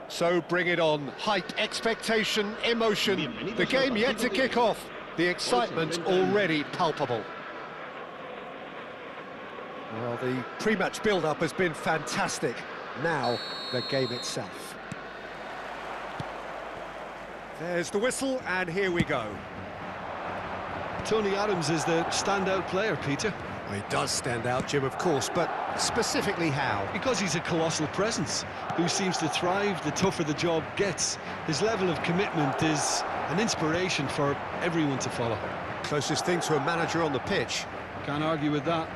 So bring it on. Hype, expectation, emotion. The game yet to kick off. The excitement already palpable. Well, the pre-match build-up has been fantastic. Now, the game itself. There's the whistle, and here we go. Tony Adams is the standout player, Peter. Well, he does stand out, Jim, of course, but specifically how? Because he's a colossal presence who seems to thrive the tougher the job gets. His level of commitment is an inspiration for everyone to follow. Closest thing to a manager on the pitch. Can't argue with that.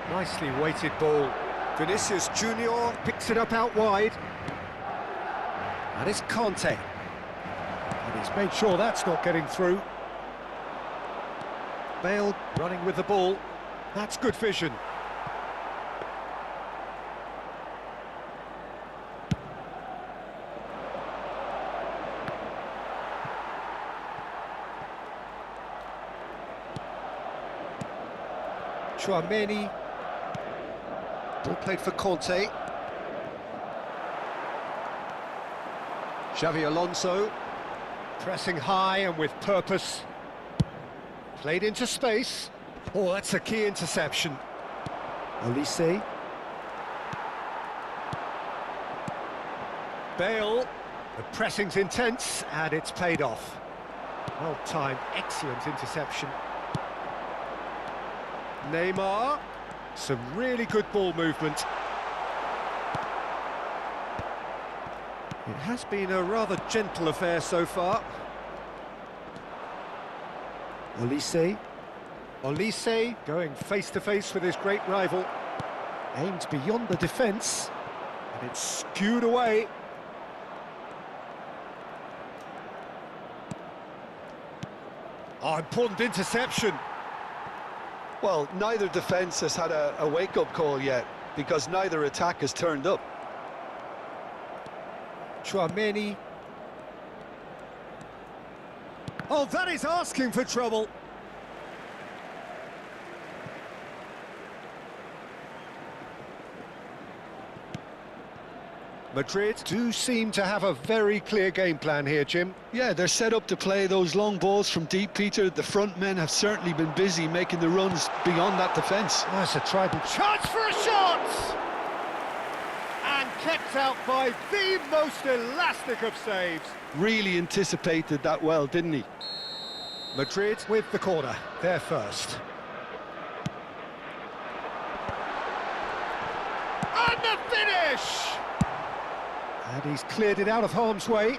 Nicely weighted ball. Vinicius Junior picks it up out wide. And it's Conte. And he's made sure that's not getting through. Bale running with the ball. That's good vision. Chouameni. Ball played for Conte. Xavi Alonso. Pressing high and with purpose. Played into space. Oh, that's a key interception. Olise. Bale. The pressing's intense and it's paid off. Well timed, excellent interception. Neymar. Some really good ball movement. It has been a rather gentle affair so far. Olise. Olise going face-to-face with his great rival. Aimed beyond the defence. And it's skewed away. Oh, important interception. Well, neither defence has had a wake-up call yet, because neither attack has turned up. Chouameni. Oh, that is asking for trouble. Madrid do seem to have a very clear game plan here, Jim. Yeah, they're set up to play those long balls from deep, Peter. The front men have certainly been busy making the runs beyond that defence. Oh, that's a trident. Chance for a shot! And kept out by the most elastic of saves. Really anticipated that well, didn't he? Madrid with the corner, they're first. And the finish! And he's cleared it out of harm's way.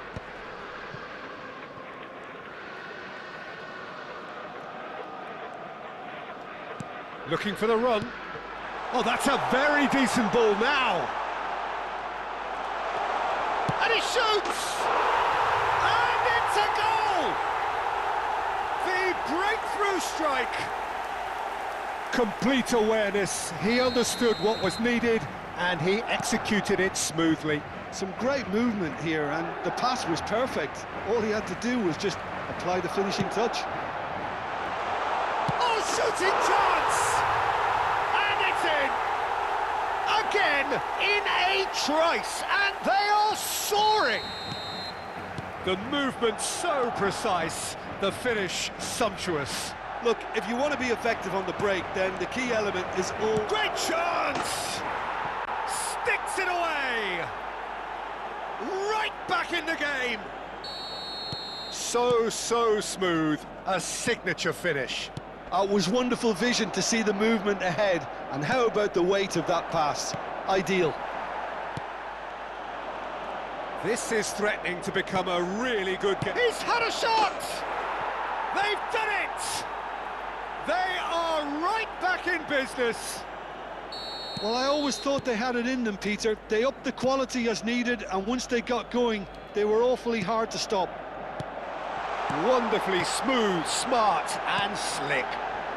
Looking for the run. Oh, that's a very decent ball now. And he shoots! And it's a goal! The breakthrough strike. Complete awareness. He understood what was needed and he executed it smoothly. Some great movement here, and the pass was perfect. All he had to do was just apply the finishing touch. Oh, shooting chance! And it's in! Again, in a trice, and they are soaring! The movement so precise, the finish sumptuous. Look, if you want to be effective on the break, then the key element is all... Great chance! Sticks it away! Right back in the game! So smooth, a signature finish. It was wonderful vision to see the movement ahead, and how about the weight of that pass? Ideal. This is threatening to become a really good game. He's had a shot! They've done it! They are right back in business. Well, I always thought they had it in them, Peter. They upped the quality as needed, and once they got going, they were awfully hard to stop. Wonderfully smooth, smart and slick.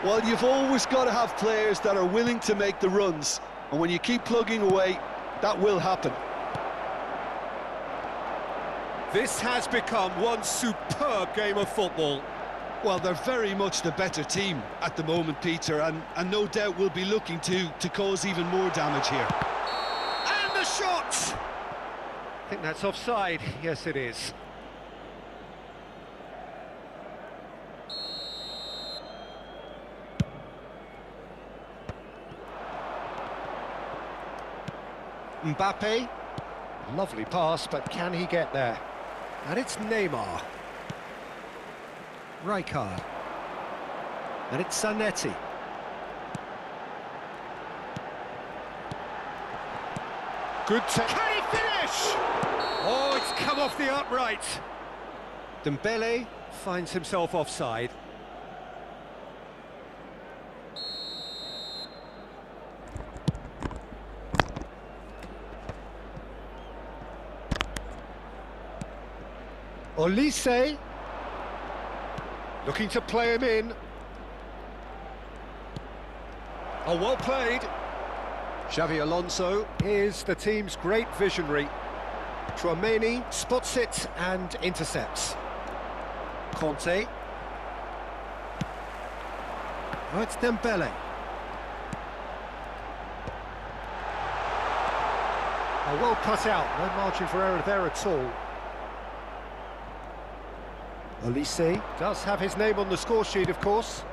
Well, you've always got to have players that are willing to make the runs, and when you keep plugging away, that will happen. This has become one superb game of football. Well, they're very much the better team at the moment, Peter, and no doubt will be looking to cause even more damage here. And the think that's offside. Yes, it is. Mbappe. Lovely pass, but can he get there? And it's Neymar. Rijkaard. And it's Zanetti. Good take. Can he finish? Oh, it's come off the upright. Dembele finds himself offside. Olise, looking to play him in. Oh, well played. Xavi Alonso is the team's great visionary. Tchouaméni spots it and intercepts. Conte. Oh, it's Dembele. Oh, well cut out, no margin for error there at all. Olise does have his name on the score sheet, of course.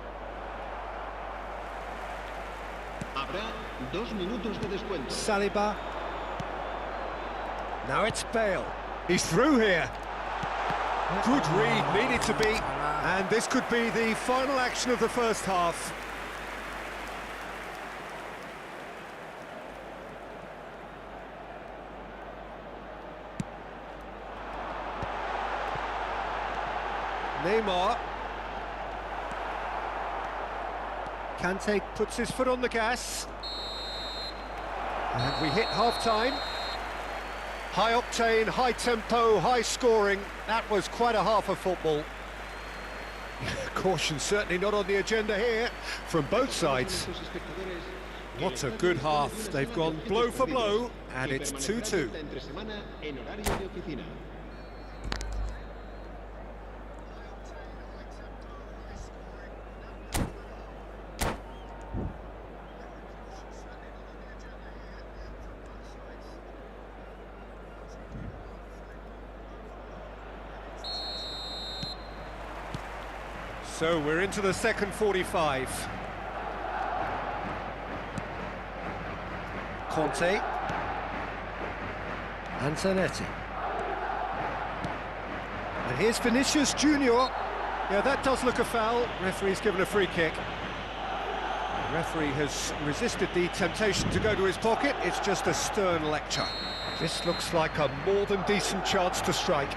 Habrá 2 minutos de descuento. Saliba. Now it's Bale. He's through here. Good read, needed to be. And this could be the final action of the first half. Neymar. Kante puts his foot on the gas. And we hit half-time. High octane, high tempo, high scoring. That was quite a half of football. Caution certainly not on the agenda here from both sides. What a good half. They've gone blow for blow, and it's 2-2. So we're into the second 45. Conte. And Zanetti. And here's Vinicius Junior. Yeah, that does look a foul. Referee's given a free kick. The referee has resisted the temptation to go to his pocket. It's just a stern lecture. This looks like a more than decent chance to strike.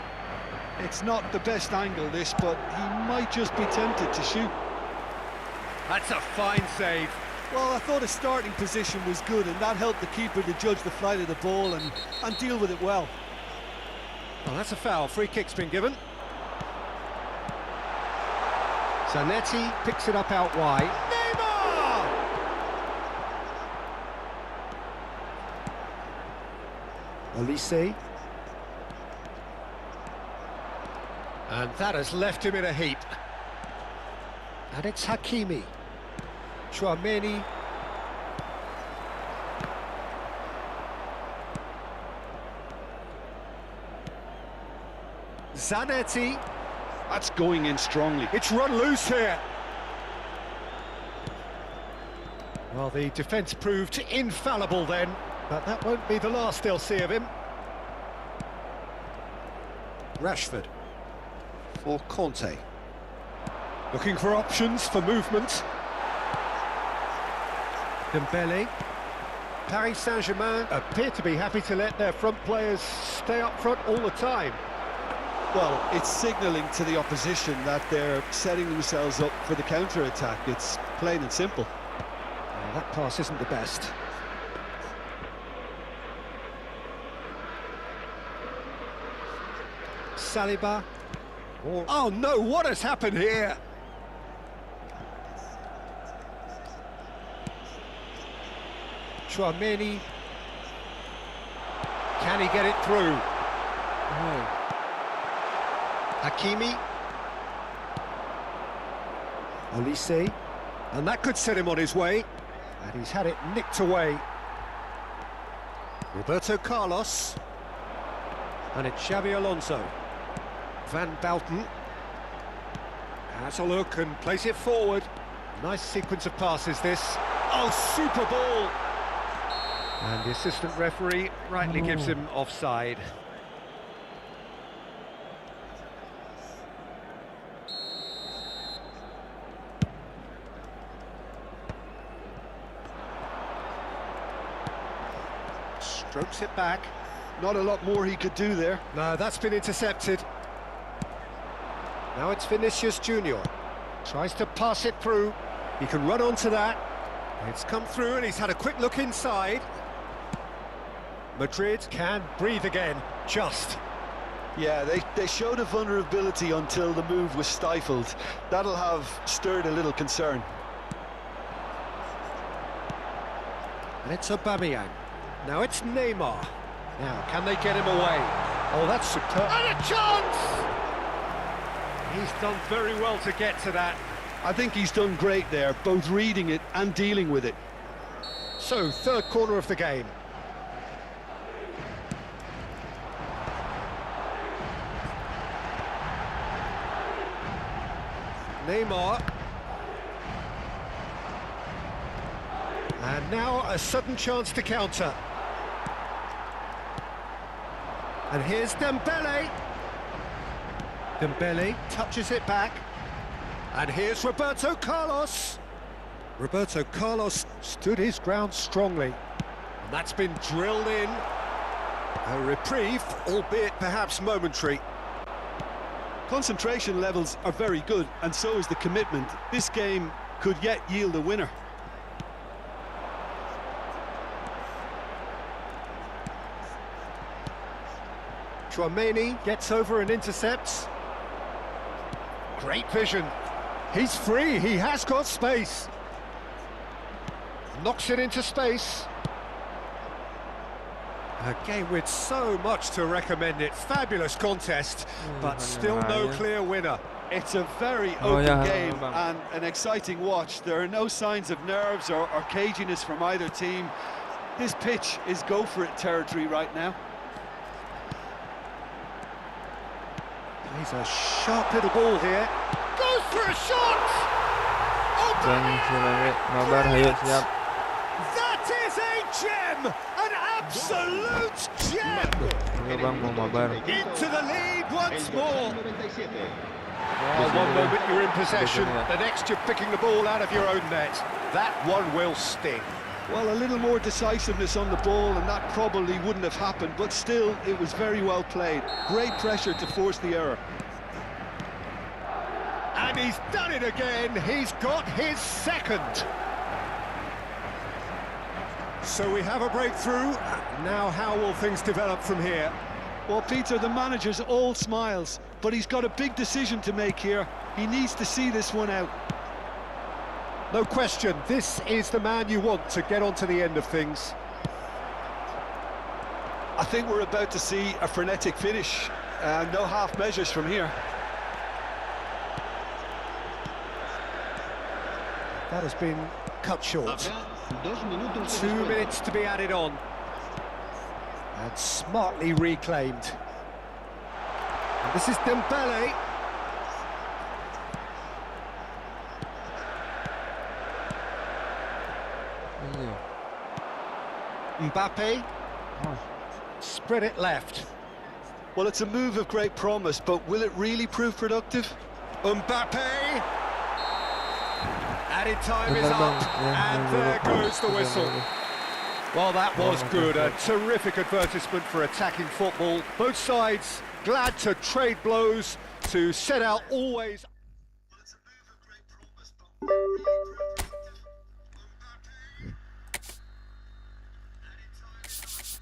It's not the best angle, this, but he might just be tempted to shoot. That's a fine save. Well, I thought his starting position was good, and that helped the keeper to judge the flight of the ball and deal with it well. Well, that's a foul. Free kick's been given. Zanetti picks it up out wide. Neymar! Olise. And that has left him in a heap. And it's Hakimi. Tchouaméni. Zanetti. That's going in strongly. It's run loose here. Well, the defence proved infallible then, but that won't be the last they'll see of him. Rashford. For Conte. Looking for options for movement. Dembele. Paris Saint-Germain appear to be happy to let their front players stay up front all the time. Well, it's signalling to the opposition that they're setting themselves up for the counter-attack. It's plain and simple. Well, that pass isn't the best. Saliba. Oh no, what has happened here? Tchouaméni. Can he get it through? Oh. Hakimi. Olise. And that could set him on his way. And he's had it nicked away. Roberto Carlos. And it's Xabi Alonso. Van Bouten has a look and plays it forward. Nice sequence of passes this. Oh, super ball! And the assistant referee rightly gives him offside. Strokes it back. Not a lot more he could do there. No, that's been intercepted. Now it's Vinicius Junior. Tries to pass it through. He can run onto that. It's come through and he's had a quick look inside. Madrid can breathe again, just. Yeah, they showed a vulnerability until the move was stifled. That'll have stirred a little concern. And it's Aubameyang. Now it's Neymar. Now, can they get him away? Oh, that's superb. And a chance! He's done very well to get to that. I think he's done great there, both reading it and dealing with it. So, third corner of the game. Neymar. And now a sudden chance to counter. And here's Dembele. Dembele touches it back. And here's Roberto Carlos. Roberto Carlos stood his ground strongly. And that's been drilled in. A reprieve, albeit perhaps momentary. Concentration levels are very good, and so is the commitment. This game could yet yield a winner. Chouameni gets over and intercepts. Great vision. He's free, he has got space. Knocks it into space. A game with so much to recommend it. Fabulous contest, but still no clear winner. It's a very open game and an exciting watch. There are no signs of nerves or caginess from either team. This pitch is go-for-it territory right now. He's a sharp little ball here. Goes for a shot! Oh, that is a gem! An absolute gem! Into the lead once more. Well, one moment you're in possession, the next you're picking the ball out of your own net. That one will sting. Well, a little more decisiveness on the ball and that probably wouldn't have happened, but still, it was very well played. Great pressure to force the error. And he's done it again, he's got his second. So we have a breakthrough. Now how will things develop from here? Well, Peter, the manager's all smiles, but he's got a big decision to make here. He needs to see this one out. No question, this is the man you want to get on to the end of things. I think we're about to see a frenetic finish. No half measures from here. That has been cut short. 2 minutes to be added on. And smartly reclaimed. And this is Dembele. Mbappe. Spread it left. Well, it's a move of great promise, but will it really prove productive? Mbappe. Added time is up, and there goes the whistle. Well, that was good. A terrific advertisement for attacking football. Both sides glad to trade blows, to set out always. Well, it's a move of great promise, but will it really prove productive?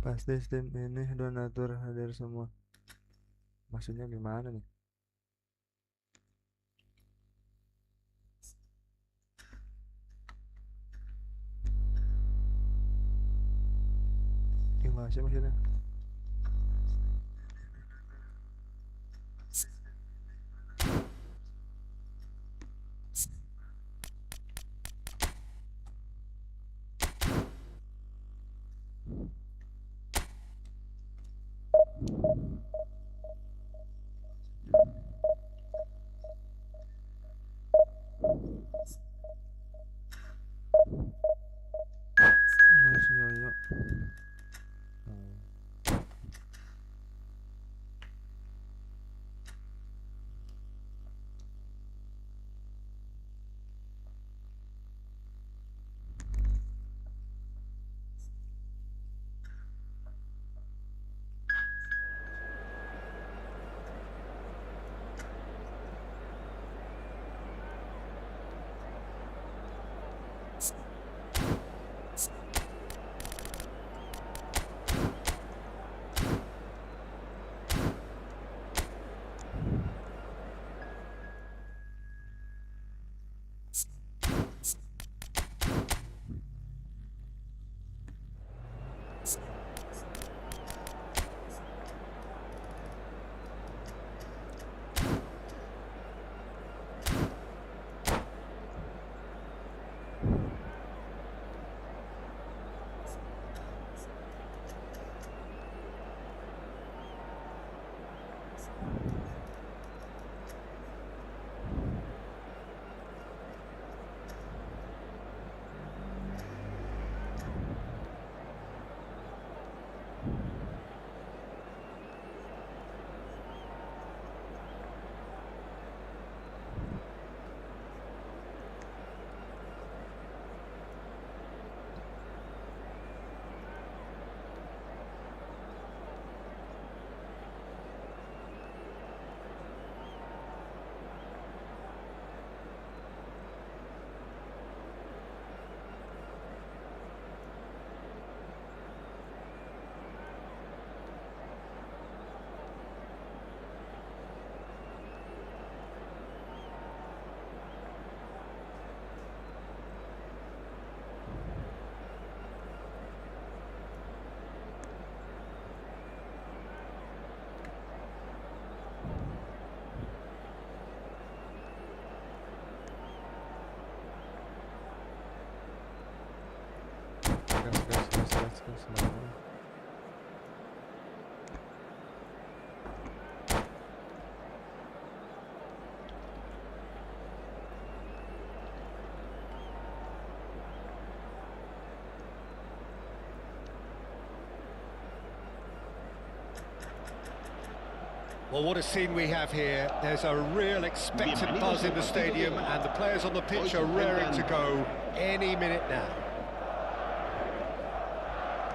Pasti tim ini donatur hadir semua. Maksudnya gimana nih? Gimana sih maksudnya? Mas Yoyo. Gas. Well, what a scene we have here. There's a real expectant buzz in the stadium, and the players on the pitch are raring to go any minute now.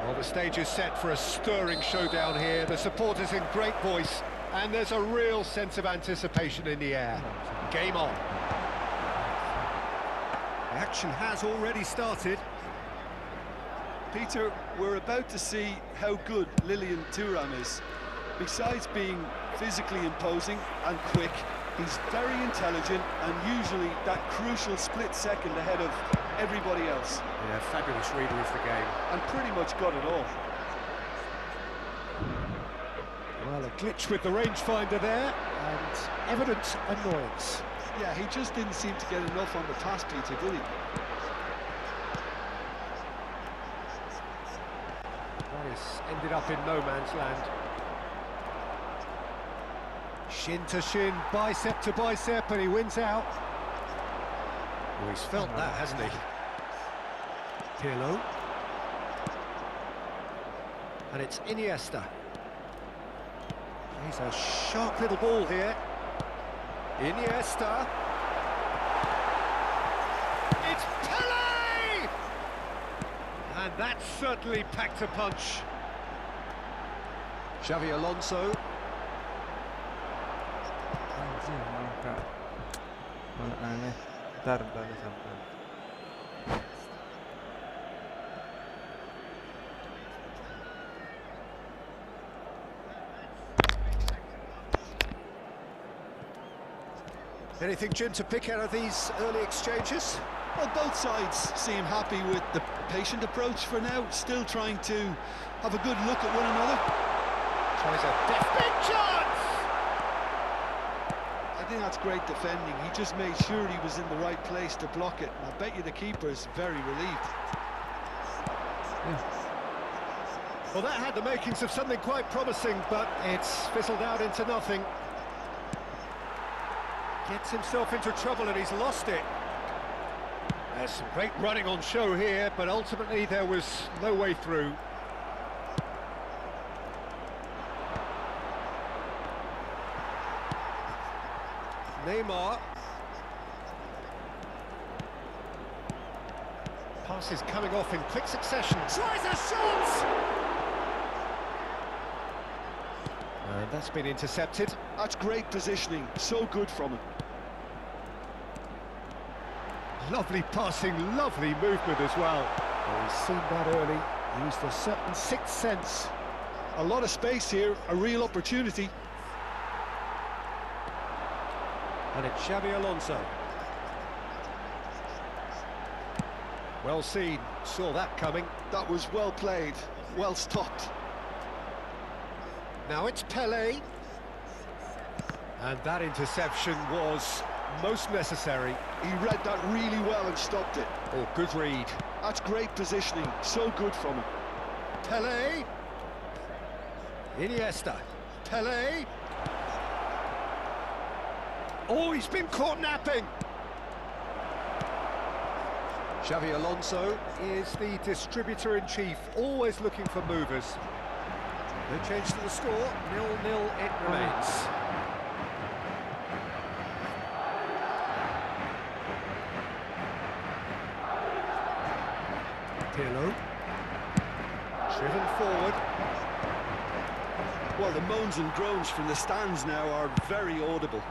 Well, the stage is set for a stirring showdown here. The supporters in great voice, and there's a real sense of anticipation in the air. Game on. The action has already started. Peter, we're about to see how good Lilian Thuram is. Besides being physically imposing and quick, he's very intelligent and usually that crucial split second ahead of everybody else. Yeah, fabulous reader of the game. And pretty much got it all. Well, a glitch with the rangefinder there, and evident annoyance. Yeah, he just didn't seem to get enough on the pass, Peter, did he? Morris ended up in no man's land. Shin to shin, bicep to bicep, and he wins out. Well, he's felt that, hasn't he? Pirlo. And it's Iniesta. He's a sharp little ball here. Iniesta. It's Pele! And that certainly packed a punch. Xavi Alonso. Aneh. Ntar sampai. Anything, Jim, to pick out of these early exchanges? Well, both sides seem happy with the patient approach for now, still trying to have a good look at one another. Tries a big chance! I think that's great defending. He just made sure he was in the right place to block it. And I bet you the keeper's very relieved. Well, that had the makings of something quite promising, but it's fizzled out into nothing. Gets himself into trouble and he's lost it. There's some great running on show here, but ultimately there was no way through. Neymar. Passes coming off in quick succession. Tries a shot! And that's been intercepted. That's great positioning, so good from him. Lovely passing, lovely movement as well. Oh, he's seen that early, used a certain sixth sense. A lot of space here, a real opportunity. And it's Xabi Alonso. Well seen, saw that coming. That was well played, well stopped. Now it's Pelé. And that interception was most necessary. He read that really well and stopped it. Oh, good read. That's great positioning, so good from him. Pelé. Iniesta. Pelé. Oh, he's been caught napping. Xabi Alonso is the distributor-in-chief, always looking for movers. No change to the score, 0-0 it remains. Pirlo. Driven forward. Well, the moans and groans from the stands now are very audible.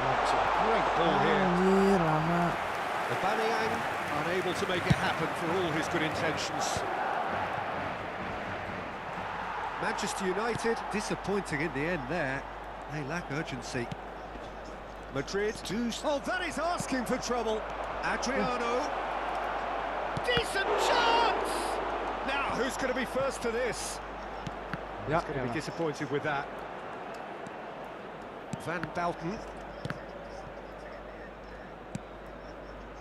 Oh, it's a great ball here. Anjir, lama. Aubameyang unable to make it happen for all his good intentions. Manchester United disappointing in the end there. They lack urgency. Madrid do... Oh, that is asking for trouble. Adriano. Decent chance! Now, who's going to be first to this? Ja, Going to be disappointed with that. Van Bouten.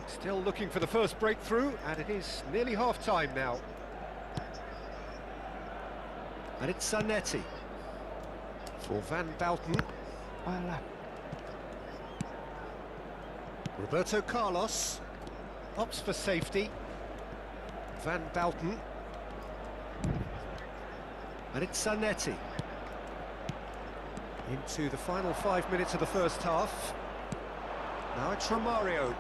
Still looking for the first breakthrough, and it is nearly half-time now. And it's Zanetti for Van Bouten. Alah. Roberto Carlos opts for safety. Van Bouten. And it's Zanetti. Into the final 5 minutes of the first half. Now it's Romario.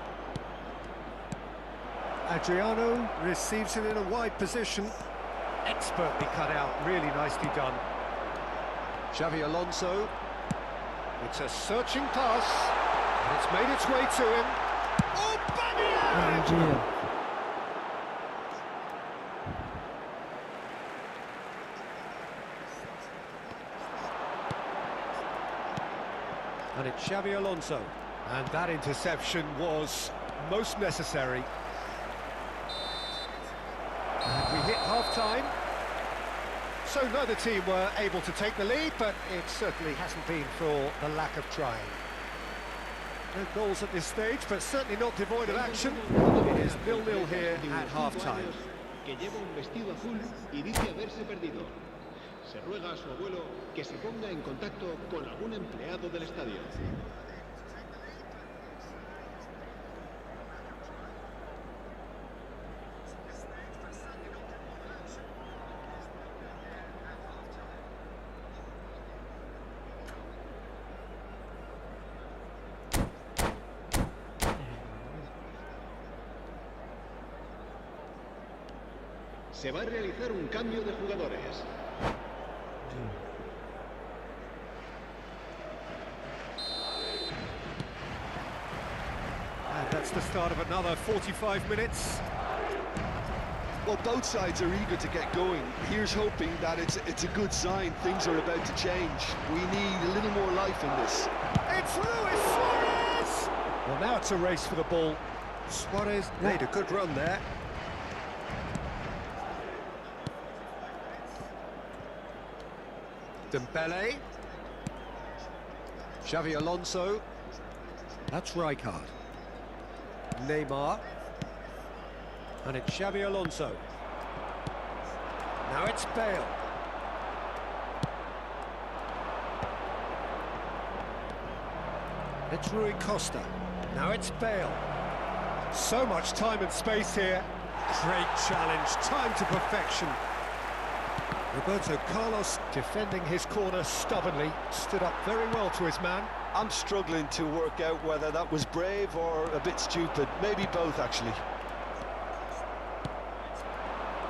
Adriano receives it in a wide position. Expertly cut out, really nicely done. Xabi Alonso. It's a searching pass. And it's made its way to him. Oh, Aubameyang! Anjir. And it's Xabi Alonso. And that interception was most necessary. And we hit half-time. So neither team were able to take the lead, but it certainly hasn't been for the lack of trying. No goals at this stage, but certainly not devoid of action. It is 0-0 here at half-time. Que lleva un vestido azul y dice haberse perdido. Se ruega a su abuelo que se ponga en contacto con algún empleado del estadio. Se va a realizar un cambio de jugadores. And that's the start of another 45 minutes. Well, both sides are eager to get going. Here's hoping that it's a good sign. Things are about to change. We need a little more life in this. It's Luis Suarez! Well, now it's a race for the ball. Suarez made a good run there. Dembele. Xavi Alonso. That's Rijkaard. Neymar. And it's Xavi Alonso. Now it's Bale. It's Rui Costa. Now it's Bale. So much time and space here. Great challenge, time to perfection. Roberto Carlos defending his corner stubbornly, stood up very well to his man. I'm struggling to work out whether that was brave or a bit stupid. Maybe both, actually.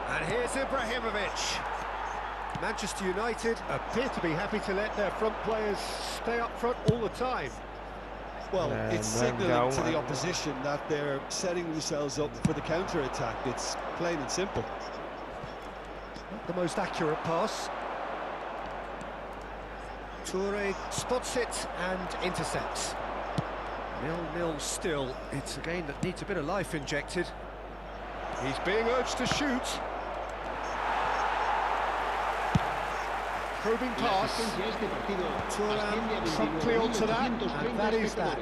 And here's Ibrahimovic. Manchester United appear to be happy to let their front players stay up front all the time. Well, it's signalling to the opposition that they're setting themselves up for the counter-attack. It's plain and simple. Not the most accurate pass. Toure spots it and intercepts. 0-0 still. It's a game that needs a bit of life injected. He's being urged to shoot. Probing pass. Thuram promptly onto that, and that is that.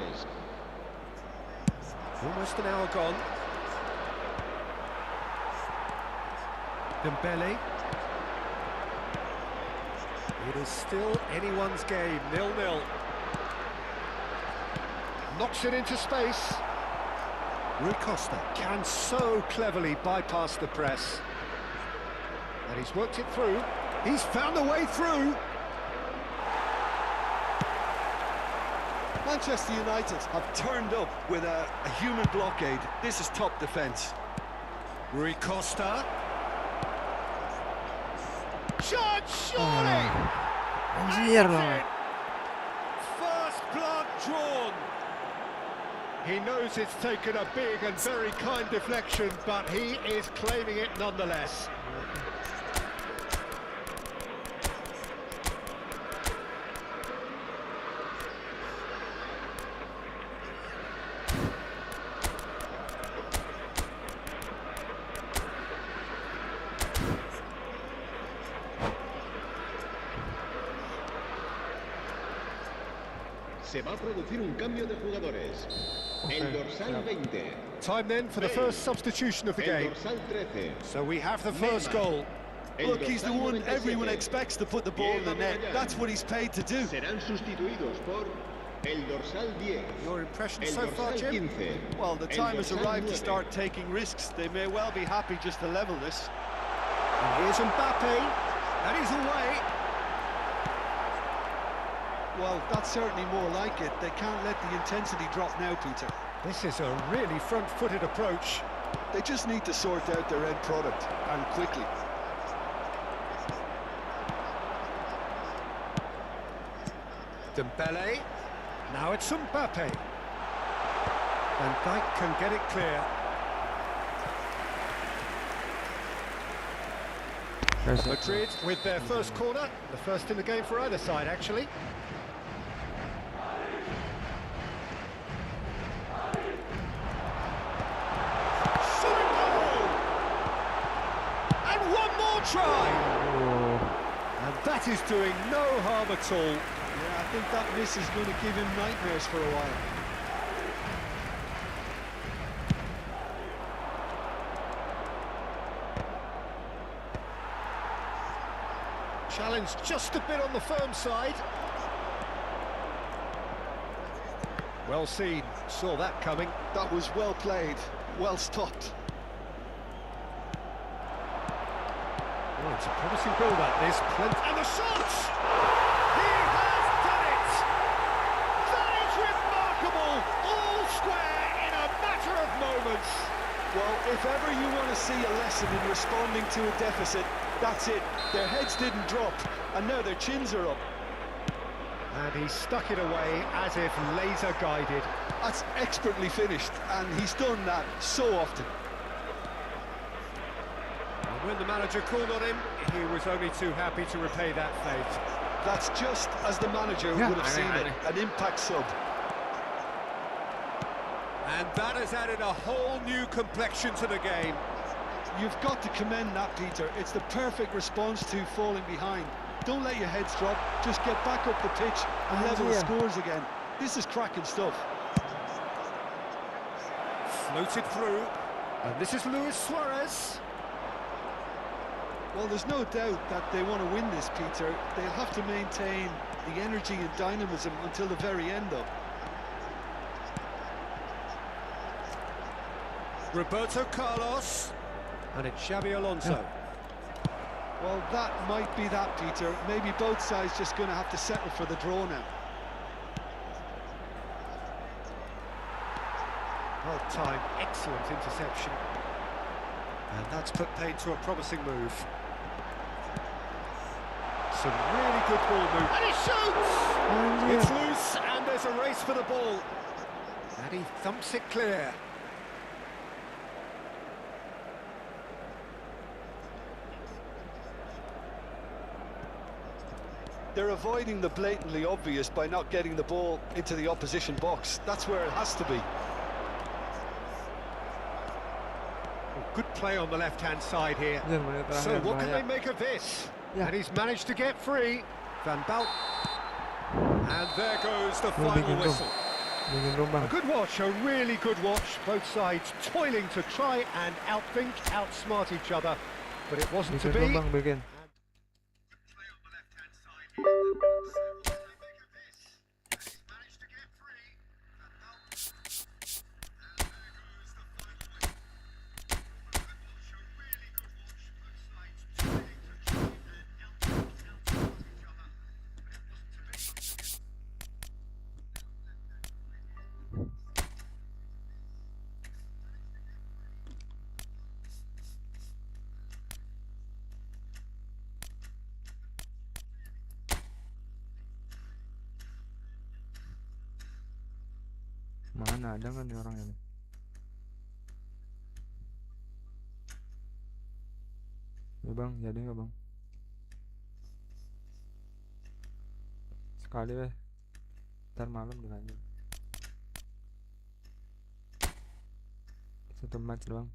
Almost an hour gone. Dembele. It is still anyone's game, 0-0. Knocks it into space. Rui Costa can so cleverly bypass the press. And he's worked it through. He's found a way through. Manchester United have turned up with a human blockade. This is top defence. Rui Costa. Shot, surely! Mierda. First blood drawn. He knows it's taken a big and very kind deflection, but he is claiming it nonetheless. Se va a producir un cambio de jugadores. El dorsal 20. Time then for the first substitution of the El game. dorsal 13. So we have the first goal. Look, he's the one everyone expects to put the ball in the net. That's what he's paid to do. Serán sustituidos por el dorsal 10. Your impression El so far, dorsal Jim? 15. Well, the El time has dorsal arrived to 9. start taking risks. They may well be happy just to level this. And here's Mbappe, and he's away. Well, that's certainly more like it. They can't let the intensity drop now, Peter. This is a really front-footed approach. They just need to sort out their end product, and quickly. Dembele. Now it's Mbappe. And Dijk can get it clear. Madrid with their first corner, the first in the game for either side, actually. Shooting goal! And one more try! And that is doing no harm at all. Yeah, I think that miss is going to give him nightmares for a while. Challenge just a bit on the firm side. Well seen, saw that coming. That was well played, well stopped. Oh, it's a promising build-up, this. And the shots! He has done it! That is remarkable! All square in a matter of moments. Well, if ever you want to see a lesson in responding to a deficit, that's it. Their heads didn't drop, and now their chins are up. And he stuck it away as if laser-guided. That's expertly finished, and he's done that so often. And when the manager called on him, he was only too happy to repay that fate. That's just as the manager would have seen it, an impact sub. And that has added a whole new complexion to the game. You've got to commend that, Peter. It's the perfect response to falling behind. Don't let your heads drop, just get back up the pitch and level the scores again. This is cracking stuff. Floated through, and this is Luis Suarez. Well, there's no doubt that they want to win this, Peter. They'll have to maintain the energy and dynamism until the very end, though. Roberto Carlos, and it's Xabi Alonso. Well, that might be that, Peter. Maybe both sides just going to have to settle for the draw now. Well timed, excellent interception. And that's put paid to a promising move. Some really good ball move. And he shoots! It's loose, and there's a race for the ball. And he thumps it clear. They're avoiding the blatantly obvious by not getting the ball into the opposition box. That's where it has to be. Good play on the left-hand side here. So what can they make of this? And he's managed to get free. Van Balt. And there goes the final whistle. A good watch, a really good watch. Both sides toiling to try and outthink, outsmart each other. But it wasn't to be. Mana ada kan nih orang ini? Ya bang, jadi nggak bang? Sekali deh, ntar malam dilanjut. Satu match doang.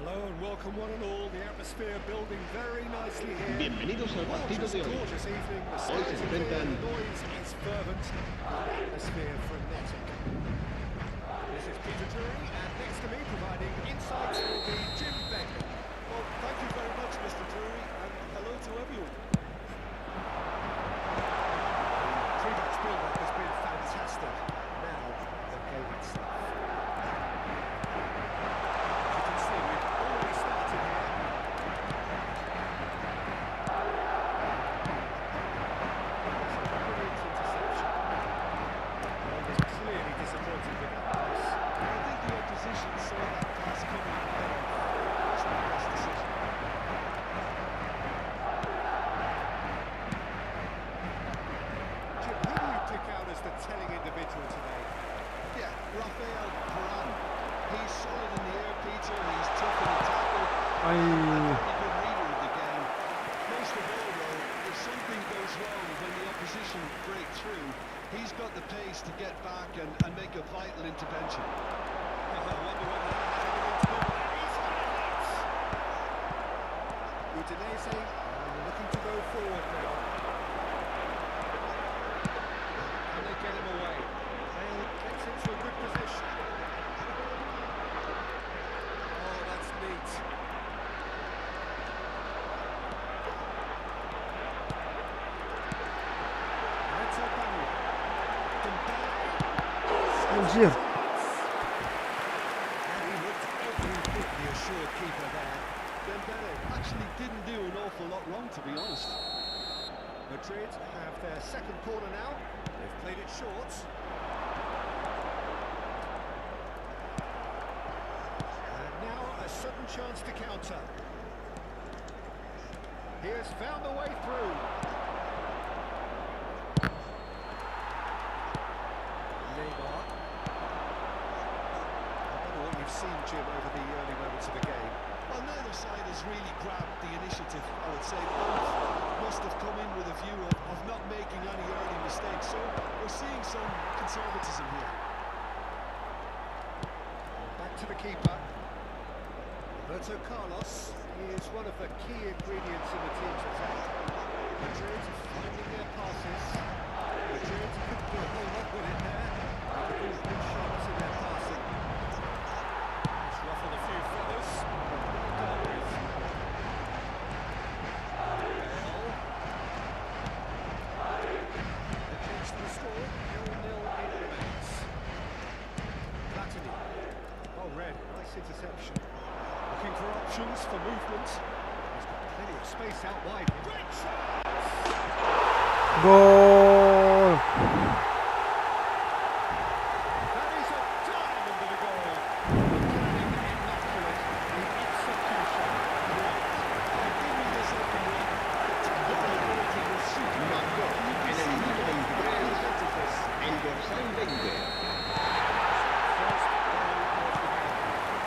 Hello and welcome one and all. The atmosphere building very nicely here. Bienvenidos al partido de hoy. Gorgeous evening. The Hoy skies se are clear, enfrentan. the noise is fervent, the atmosphere frenetic. This is Peter Drury, and next to me providing insights will be Jim Begley. Well, thank you very much, Mr. Drury, and hello to everyone. The pre-match build-up has been fantastic. Now, the game itself. As you can see, we've already started here. That's a brilliant interception. One was clearly disappointed with that pass. I think the opposition saw that pass coming and it wasn't the best decision. Jim, who do you pick out as the telling individual today? Yeah, Rafael Varane. He's solid in the air, Peter. He's tough in the tackle. Ay. A very good reader of the game. Most of all, though, if something goes wrong when the opposition break through, he's got the pace to get back and make a vital intervention. I wonder whether that has anything to do with it. He's got it! Udinese looking to go forward now. Can they get him away? Bale gets into a good position. Oh, that's neat. That's a bang. Anjir. And he looked every bit the assured keeper there. Dembele actually didn't do an awful lot wrong, to be honest. Madrid have their second corner now. They've played it short. And now a sudden chance to counter. He has found the way through. Neymar. I don't know what you've seen, Jim, over the early moments of the game. Well, neither side has really grabbed the initiative, I would say. Both must have come in with a view of not making any early mistakes, so we're seeing some conservatism here. Back to the keeper. Roberto Carlos is one of the key ingredients in the team's attack. Madrid finding their passes. Madrid could do a whole lot with it there. They could do good shots in their passing. It's ruffled a few feathers. Bale. They changed the score. 0-0 it remains. Platini. Oh, red. Nice interception. Looking for options for movement. He's got plenty of space out wide. Great shot! Gol. That is a diamond of a goal. The planning immaculate. The execution great. Give me this open run. The technical ability will suit you. Marcó You can en el see minuto the 23 intent of this. el dorsal 20. First goal of the game.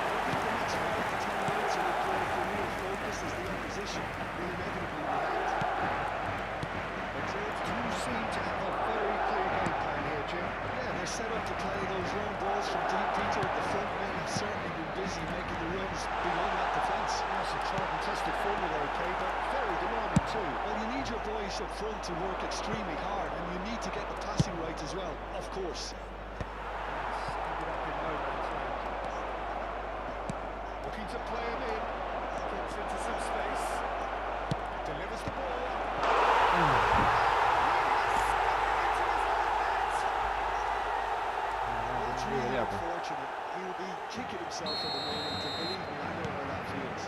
I think the next 5 to 10 minutes will play for real focus as the opposition will inevitably react. Madrid do seem to have a very clear game plan here, Jim. Yeah, they're set up to play those long balls from deep. Peter, the front men have certainly been busy making the runs beyond that defence. That's a tried and tested formula, okay, but very demanding too. Well, you need your boys up front to work extremely hard, and you need to get the passing right as well, of course. Ended up in no man's land. Looking to play him in. Gets into some space. Delivers the ball. He has scored into his own net. It's really unfortunate. He'll be kicking himself at the moment, and believe me, I know how that feels.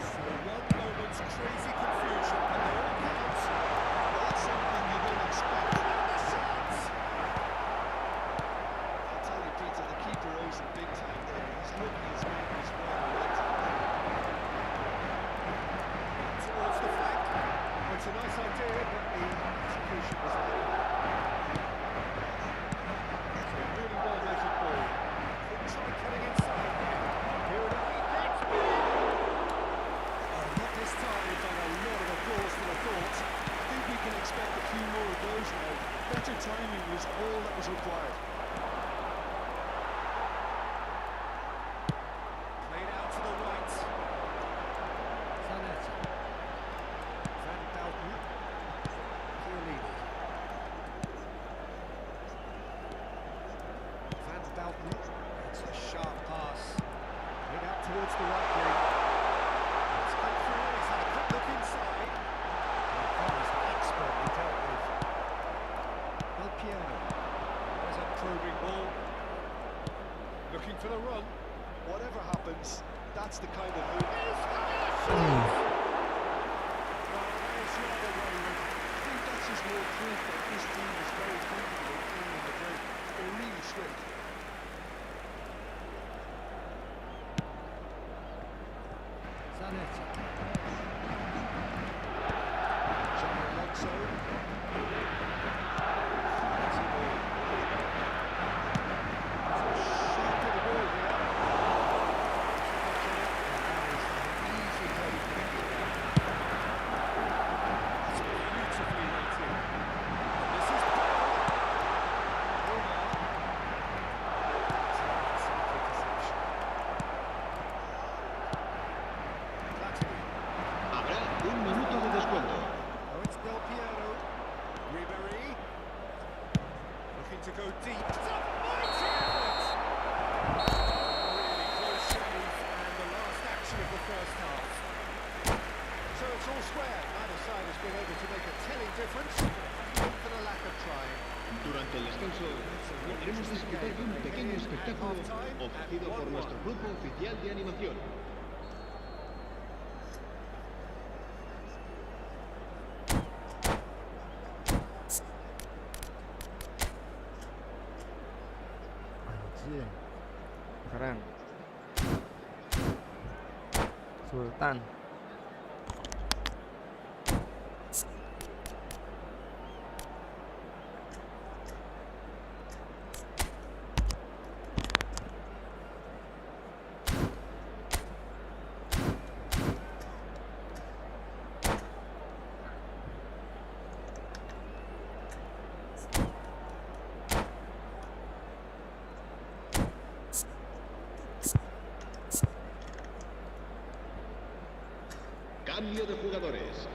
So one moment's crazy confusion, and they all count. Well, that's something you don't expect. And the shots! I'll tell you, Peter, the keeper owes him big time there. He's lucky his man was well right. Towards the flank. It's a nice idea, but the execution was lacking. It's a really well measured ball. Couldn't try cutting into towards the right wing. It's come through, he's had a quick look inside. That is expertly dealt with. Del Piero. There's a probing ball. Looking for the run. Whatever happens, that's the kind of move. I think that's just more proof that this team is very comfortable in the break. They're really straight. Zanetti. Xabi Alonso. Habrá un minuto de descuento. Oh, it's Del Piero. Ribery. Looking to go deep. It's a mighty effort! Really close shave, and the last action of the first half. So it's all square. Neither side has been able to make a telling difference, not for the lack of trying. Durante el descanso podremos disfrutar de un pequeño espectáculo ofrecido por nuestro grupo oficial de animación. Anjir. Keren. Sultan. Cambio de jugadores.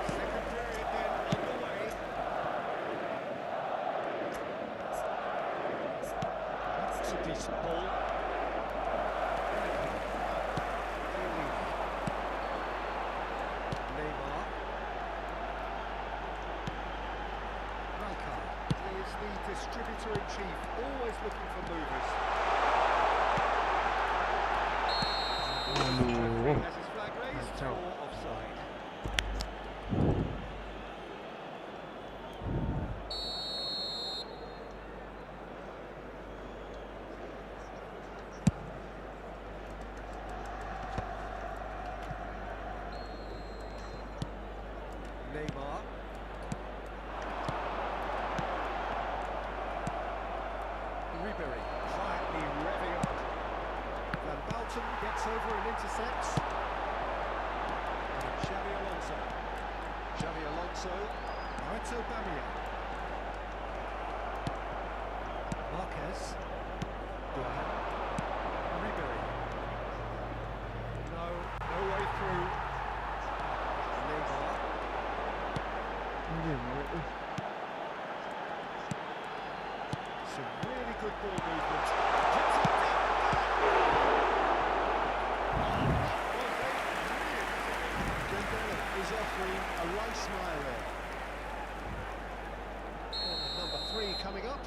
Second period then underway. That's a decent ball. Neymar. Rijkaard is the distributor-in-chief, always looking for movers. Aduh. Has his flag raised Kacau. or offside? Neymar. Ribery quietly revving up. Van Balten gets over and intercepts. And Xabi Alonso. Xabi Alonso. Now it's Aubameyang. Marquez. Graham. Ribery. No way through. Neymar. Anjir, Some really good ball movement. Dembele is offering a right smile there. Corner number 3 coming up.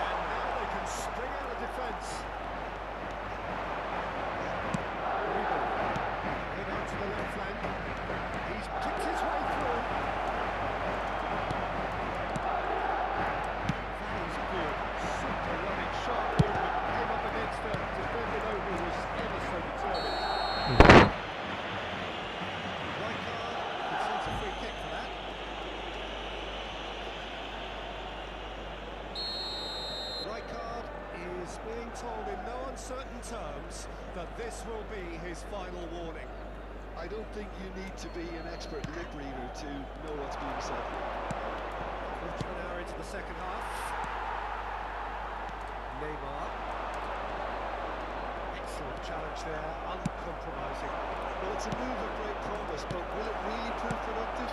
And now they can string out a defence. Head out to the left flank. He's picked his way through. That is good. Super running, sharp movement. Came up against a defender who was ever so determined. Rijkaard concedes a free kick for that. Rijkaard is being told in no uncertain terms that this will be his final warning. I don't think you need to be an expert lip reader to know what's being said. Quarter of an hour into the second half. Neymar. Excellent challenge there, uncompromising. Well, it's a move of great promise, but will it really prove productive?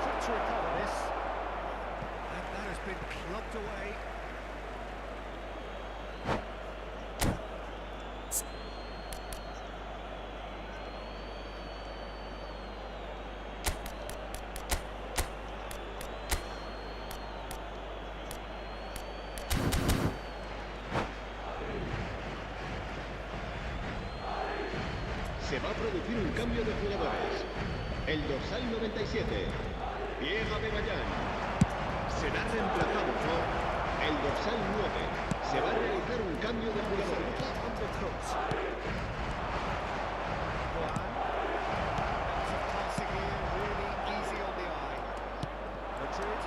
Quick to recover this. And that has been clubbed away. Se va a producir un cambio de jugadores. El dorsal 97, Diego Begallán, será reemplazado por el dorsal 9. Se va a realizar un cambio de jugadores.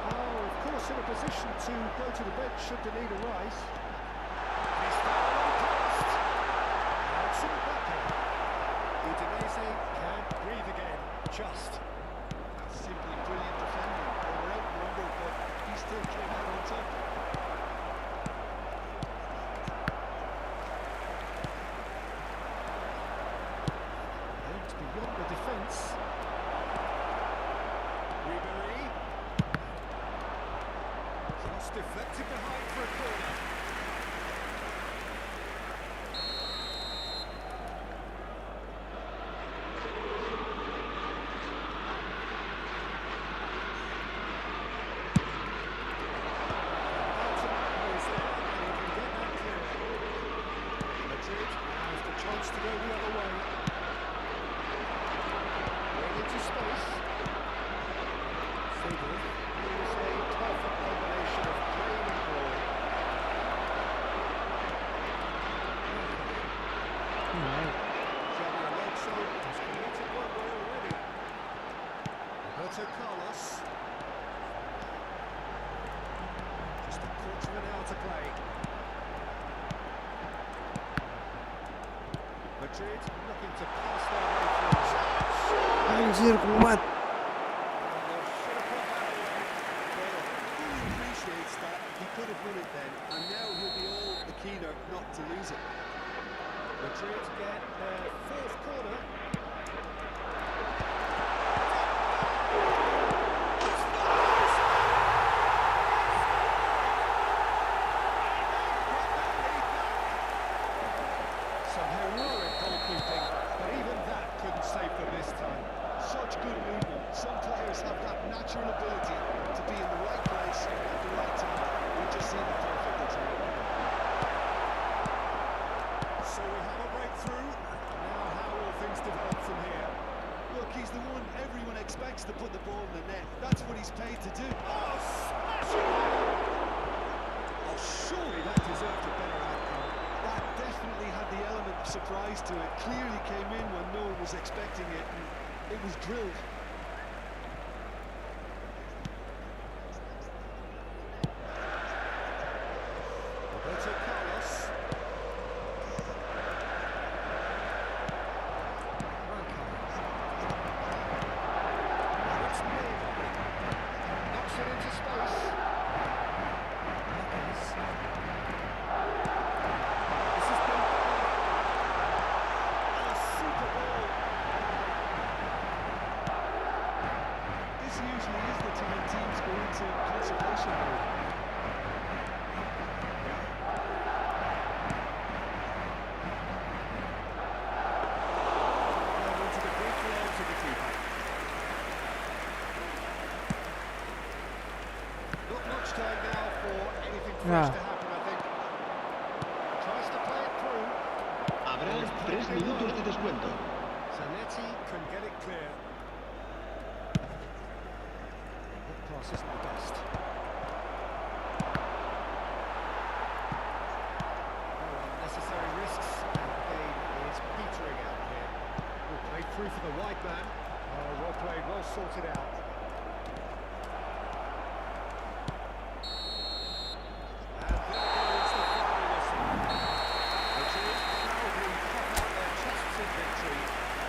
Oh, of course, in a position to go to the bench should the need arise. Udinese can breathe again, just. That's simply brilliant defending. They were outnumbered, but he still came out on top. And beyond the defence. Ribery. Just deflected behind for a corner. Chance to go the other way. Going into space. Figure is a perfect combination of brain and ball. Xabi Alonso has committed one way already. Roberto Carlos. Just a quarter of an hour to play. Madrid looking to pass their way through. Anjir, kuat. Fully appreciates that he could have won it then, and now he'll be all the keener not to lose it. Madrid get their fourth corner. Some heroic goalkeeping, but even that couldn't save them this time. Such good movement. Some players have that natural ability to be in the right place at the right time. We've just seen the perfect example. So we have a breakthrough. Now how will things develop from here? Look, he's the one everyone expects to put the ball in the net. That's what he's paid to do. Oh, smashing! Oh, surely that deserved a better outcome. That definitely had the element of surprise to it. Clearly came in when no one was expecting it, and it was drilled. Roberto Carlos. Knocks it into space. This has been a super ball. This usually is the time teams go into conservation mode. Now into the grateful arms of the keeper. Not much time now for anything fresh to happen, I think. Tries to play it through. Habrá 3 minutos de descuento. Zanetti can get it clear. That pass isn't the best. No unnecessary risks, and the game is petering out here. Well played through for the wide man. Oh, well played, well sorted out. And there goes the final whistle. Madrid proudly puff out their chests in victory.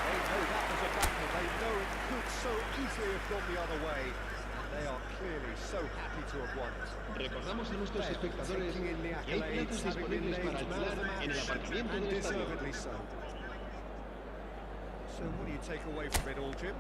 They know that was a battle. They know it could so easily have gone the other way. And they are clearly so happy to have won it. Recordamos a nuestros espectadores taking in the que hay accolades, platos having been disponibles named para man of the alquilar en el match, aparcamiento and del estadio. deservedly so. So what do you take away from it all, Jim?